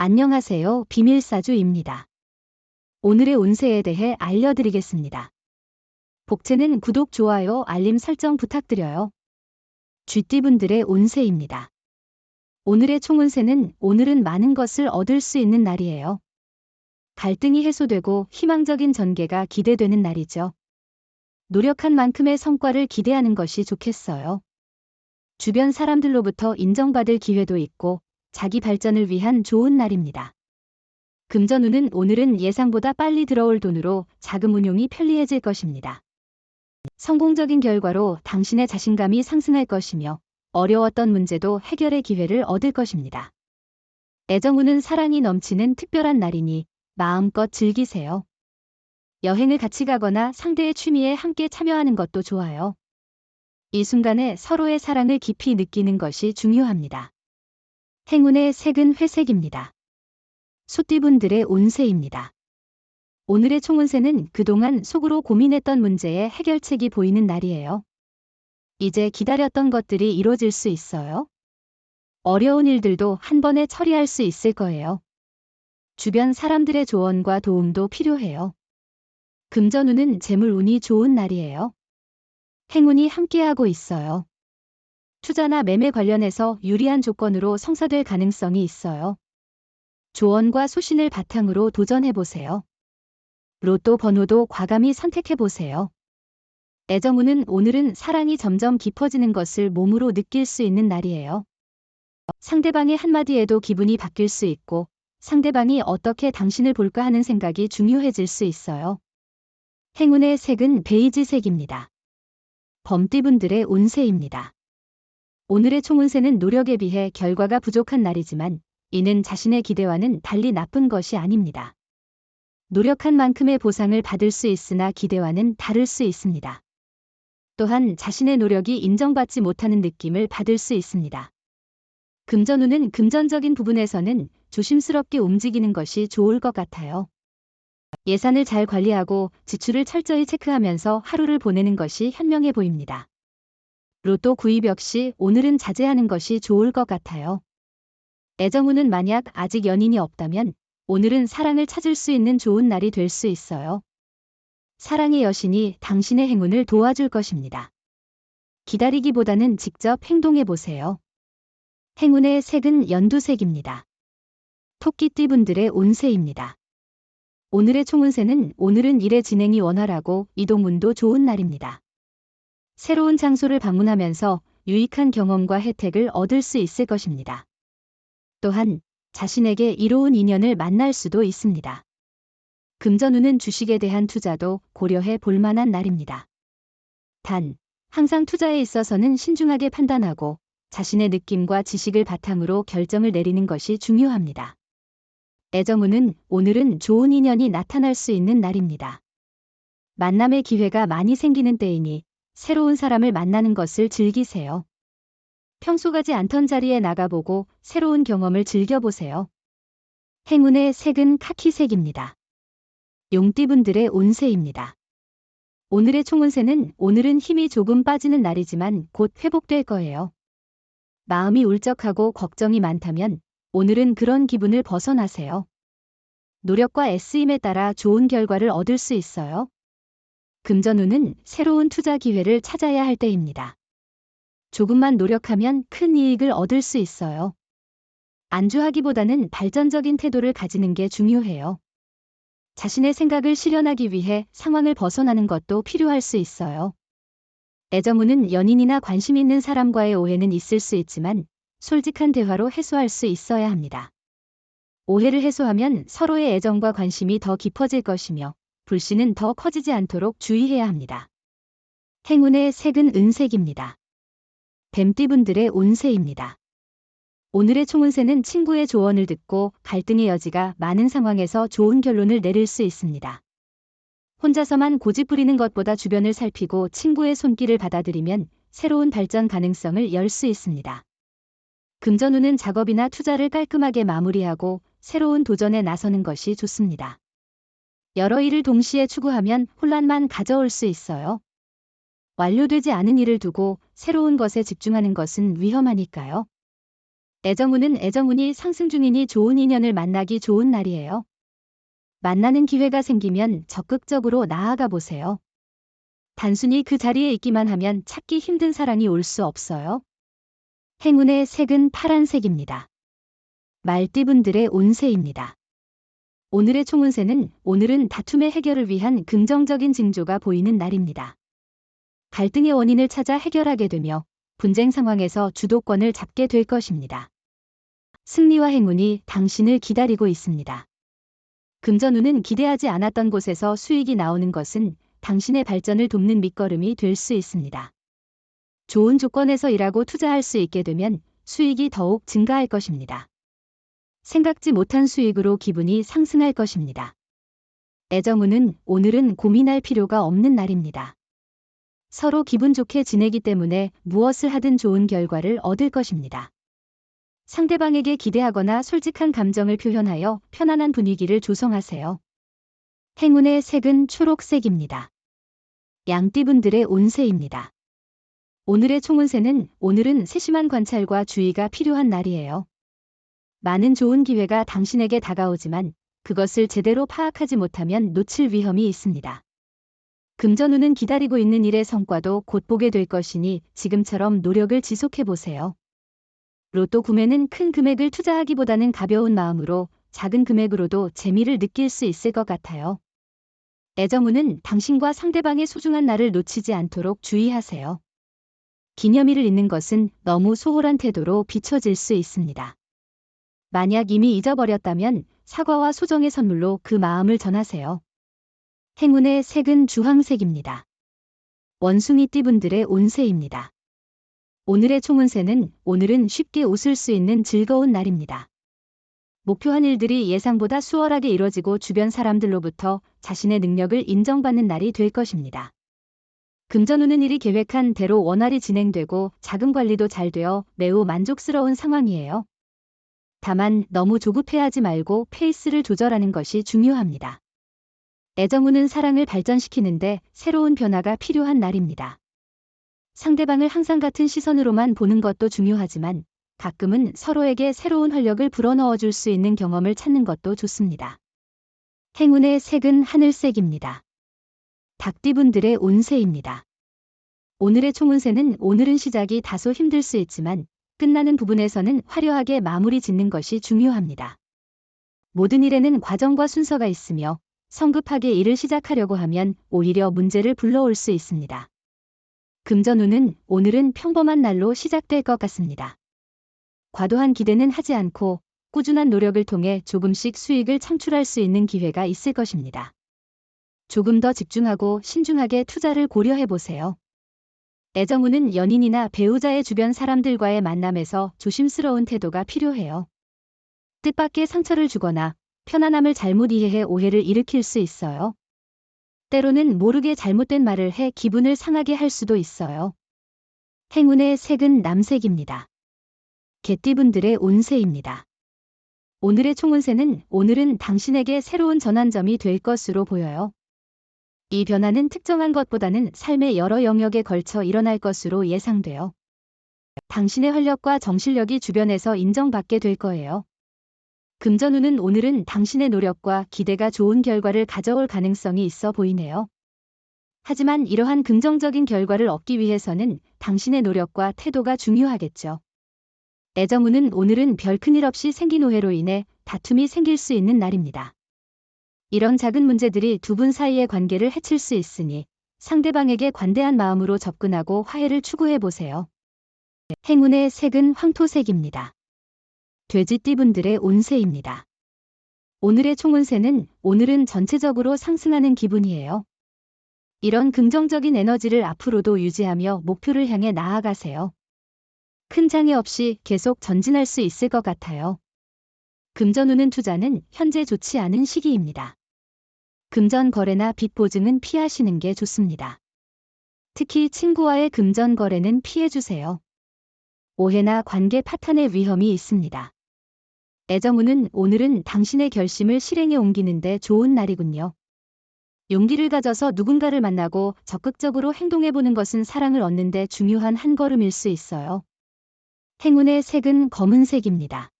안녕하세요. 비밀사주입니다. 오늘의 운세에 대해 알려드리겠습니다. 복채는 구독, 좋아요, 알림 설정 부탁드려요. 쥐띠분들의 운세입니다. 오늘의 총운세는 오늘은 많은 것을 얻을 수 있는 날이에요. 갈등이 해소되고 희망적인 전개가 기대되는 날이죠. 노력한 만큼의 성과를 기대하는 것이 좋겠어요. 주변 사람들로부터 인정받을 기회도 있고 자기 발전을 위한 좋은 날입니다. 금전운은 오늘은 예상보다 빨리 들어올 돈으로 자금 운용이 편리해질 것입니다. 성공적인 결과로 당신의 자신감이 상승할 것이며 어려웠던 문제도 해결의 기회를 얻을 것입니다. 애정운은 사랑이 넘치는 특별한 날이니 마음껏 즐기세요. 여행을 같이 가거나 상대의 취미에 함께 참여하는 것도 좋아요. 이 순간에 서로의 사랑을 깊이 느끼는 것이 중요합니다. 행운의 색은 회색입니다. 소띠분들의 운세입니다. 오늘의 총운세는 그동안 속으로 고민했던 문제의 해결책이 보이는 날이에요. 이제 기다렸던 것들이 이루어질 수 있어요. 어려운 일들도 한 번에 처리할 수 있을 거예요. 주변 사람들의 조언과 도움도 필요해요. 금전운은 재물운이 좋은 날이에요. 행운이 함께하고 있어요. 투자나 매매 관련해서 유리한 조건으로 성사될 가능성이 있어요. 조언과 소신을 바탕으로 도전해보세요. 로또 번호도 과감히 선택해보세요. 애정운은 오늘은 사랑이 점점 깊어지는 것을 몸으로 느낄 수 있는 날이에요. 상대방의 한마디에도 기분이 바뀔 수 있고 상대방이 어떻게 당신을 볼까 하는 생각이 중요해질 수 있어요. 행운의 색은 베이지색입니다. 범띠분들의 운세입니다. 오늘의 총운세는 노력에 비해 결과가 부족한 날이지만 이는 자신의 기대와는 달리 나쁜 것이 아닙니다. 노력한 만큼의 보상을 받을 수 있으나 기대와는 다를 수 있습니다. 또한 자신의 노력이 인정받지 못하는 느낌을 받을 수 있습니다. 금전운은 금전적인 부분에서는 조심스럽게 움직이는 것이 좋을 것 같아요. 예산을 잘 관리하고 지출을 철저히 체크하면서 하루를 보내는 것이 현명해 보입니다. 로또 구입 역시 오늘은 자제하는 것이 좋을 것 같아요. 애정운은 만약 아직 연인이 없다면 오늘은 사랑을 찾을 수 있는 좋은 날이 될 수 있어요. 사랑의 여신이 당신의 행운을 도와줄 것입니다. 기다리기보다는 직접 행동해 보세요. 행운의 색은 연두색입니다. 토끼띠분들의 운세입니다. 오늘의 총운세는 오늘은 일의 진행이 원활하고 이동운도 좋은 날입니다. 새로운 장소를 방문하면서 유익한 경험과 혜택을 얻을 수 있을 것입니다. 또한 자신에게 이로운 인연을 만날 수도 있습니다. 금전운은 주식에 대한 투자도 고려해 볼 만한 날입니다. 단, 항상 투자에 있어서는 신중하게 판단하고 자신의 느낌과 지식을 바탕으로 결정을 내리는 것이 중요합니다. 애정운은 오늘은 좋은 인연이 나타날 수 있는 날입니다. 만남의 기회가 많이 생기는 때이니 새로운 사람을 만나는 것을 즐기세요. 평소 가지 않던 자리에 나가보고 새로운 경험을 즐겨보세요. 행운의 색은 카키색입니다. 용띠분들의 운세입니다. 오늘의 총운세는 오늘은 힘이 조금 빠지는 날이지만 곧 회복될 거예요. 마음이 울적하고 걱정이 많다면 오늘은 그런 기분을 벗어나세요. 노력과 애쓰임에 따라 좋은 결과를 얻을 수 있어요. 금전운은 새로운 투자 기회를 찾아야 할 때입니다. 조금만 노력하면 큰 이익을 얻을 수 있어요. 안주하기보다는 발전적인 태도를 가지는 게 중요해요. 자신의 생각을 실현하기 위해 상황을 벗어나는 것도 필요할 수 있어요. 애정운은 연인이나 관심 있는 사람과의 오해는 있을 수 있지만 솔직한 대화로 해소할 수 있어야 합니다. 오해를 해소하면 서로의 애정과 관심이 더 깊어질 것이며 불씨는 더 커지지 않도록 주의해야 합니다. 행운의 색은 은색입니다. 뱀띠분들의 운세입니다. 오늘의 총운세는 친구의 조언을 듣고 갈등의 여지가 많은 상황에서 좋은 결론을 내릴 수 있습니다. 혼자서만 고집 부리는 것보다 주변을 살피고 친구의 손길을 받아들이면 새로운 발전 가능성을 열 수 있습니다. 금전운은 작업이나 투자를 깔끔하게 마무리하고 새로운 도전에 나서는 것이 좋습니다. 여러 일을 동시에 추구하면 혼란만 가져올 수 있어요. 완료되지 않은 일을 두고 새로운 것에 집중하는 것은 위험하니까요. 애정운은 애정운이 상승 중이니 좋은 인연을 만나기 좋은 날이에요. 만나는 기회가 생기면 적극적으로 나아가 보세요. 단순히 그 자리에 있기만 하면 찾기 힘든 사랑이 올 수 없어요. 행운의 색은 파란색입니다. 말띠분들의 운세입니다. 오늘의 총운세는 오늘은 다툼의 해결을 위한 긍정적인 징조가 보이는 날입니다. 갈등의 원인을 찾아 해결하게 되며 분쟁 상황에서 주도권을 잡게 될 것입니다. 승리와 행운이 당신을 기다리고 있습니다. 금전운은 기대하지 않았던 곳에서 수익이 나오는 것은 당신의 발전을 돕는 밑거름이 될 수 있습니다. 좋은 조건에서 일하고 투자할 수 있게 되면 수익이 더욱 증가할 것입니다. 생각지 못한 수익으로 기분이 상승할 것입니다. 애정운은 오늘은 고민할 필요가 없는 날입니다. 서로 기분 좋게 지내기 때문에 무엇을 하든 좋은 결과를 얻을 것입니다. 상대방에게 기대하거나 솔직한 감정을 표현하여 편안한 분위기를 조성하세요. 행운의 색은 초록색입니다. 양띠분들의 운세입니다. 오늘의 총운세는 오늘은 세심한 관찰과 주의가 필요한 날이에요. 많은 좋은 기회가 당신에게 다가오지만 그것을 제대로 파악하지 못하면 놓칠 위험이 있습니다. 금전운은 기다리고 있는 일의 성과도 곧 보게 될 것이니 지금처럼 노력을 지속해 보세요. 로또 구매는 큰 금액을 투자하기보다는 가벼운 마음으로 작은 금액으로도 재미를 느낄 수 있을 것 같아요. 애정운은 당신과 상대방의 소중한 날을 놓치지 않도록 주의하세요. 기념일을 잊는 것은 너무 소홀한 태도로 비춰질 수 있습니다. 만약 이미 잊어버렸다면 사과와 소정의 선물로 그 마음을 전하세요. 행운의 색은 주황색입니다. 원숭이띠분들의 운세입니다. 오늘의 총운세는 오늘은 쉽게 웃을 수 있는 즐거운 날입니다. 목표한 일들이 예상보다 수월하게 이뤄지고 주변 사람들로부터 자신의 능력을 인정받는 날이 될 것입니다. 금전운은 일이 계획한 대로 원활히 진행되고 자금 관리도 잘 되어 매우 만족스러운 상황이에요. 다만 너무 조급해하지 말고 페이스를 조절하는 것이 중요합니다. 애정운은 사랑을 발전시키는데 새로운 변화가 필요한 날입니다. 상대방을 항상 같은 시선으로만 보는 것도 중요하지만 가끔은 서로에게 새로운 활력을 불어넣어 줄 수 있는 경험을 찾는 것도 좋습니다. 행운의 색은 하늘색입니다. 닭띠분들의 운세입니다. 오늘의 총운세는 오늘은 시작이 다소 힘들 수 있지만 끝나는 부분에서는 화려하게 마무리 짓는 것이 중요합니다. 모든 일에는 과정과 순서가 있으며 성급하게 일을 시작하려고 하면 오히려 문제를 불러올 수 있습니다. 금전운은 오늘은 평범한 날로 시작될 것 같습니다. 과도한 기대는 하지 않고 꾸준한 노력을 통해 조금씩 수익을 창출할 수 있는 기회가 있을 것입니다. 조금 더 집중하고 신중하게 투자를 고려해 보세요. 애정운은 연인이나 배우자의 주변 사람들과의 만남에서 조심스러운 태도가 필요해요. 뜻밖의 상처를 주거나 편안함을 잘못 이해해 오해를 일으킬 수 있어요. 때로는 모르게 잘못된 말을 해 기분을 상하게 할 수도 있어요. 행운의 색은 남색입니다. 개띠분들의 운세입니다. 오늘의 총운세는 오늘은 당신에게 새로운 전환점이 될 것으로 보여요. 이 변화는 특정한 것보다는 삶의 여러 영역에 걸쳐 일어날 것으로 예상돼요. 당신의 활력과 정신력이 주변에서 인정받게 될 거예요. 금전운은 오늘은 당신의 노력과 기대가 좋은 결과를 가져올 가능성이 있어 보이네요. 하지만 이러한 긍정적인 결과를 얻기 위해서는 당신의 노력과 태도가 중요하겠죠. 애정운은 오늘은 별 큰일 없이 생긴 오해로 인해 다툼이 생길 수 있는 날입니다. 이런 작은 문제들이 두 분 사이의 관계를 해칠 수 있으니 상대방에게 관대한 마음으로 접근하고 화해를 추구해 보세요. 행운의 색은 황토색입니다. 돼지띠분들의 운세입니다. 오늘의 총운세는 오늘은 전체적으로 상승하는 기분이에요. 이런 긍정적인 에너지를 앞으로도 유지하며 목표를 향해 나아가세요. 큰 장애 없이 계속 전진할 수 있을 것 같아요. 금전운은 투자는 현재 좋지 않은 시기입니다. 금전 거래나 빚 보증은 피하시는 게 좋습니다. 특히 친구와의 금전 거래는 피해주세요. 오해나 관계 파탄의 위험이 있습니다. 애정운은 오늘은 당신의 결심을 실행에 옮기는데 좋은 날이군요. 용기를 가져서 누군가를 만나고 적극적으로 행동해보는 것은 사랑을 얻는 데 중요한 한 걸음일 수 있어요. 행운의 색은 검은색입니다.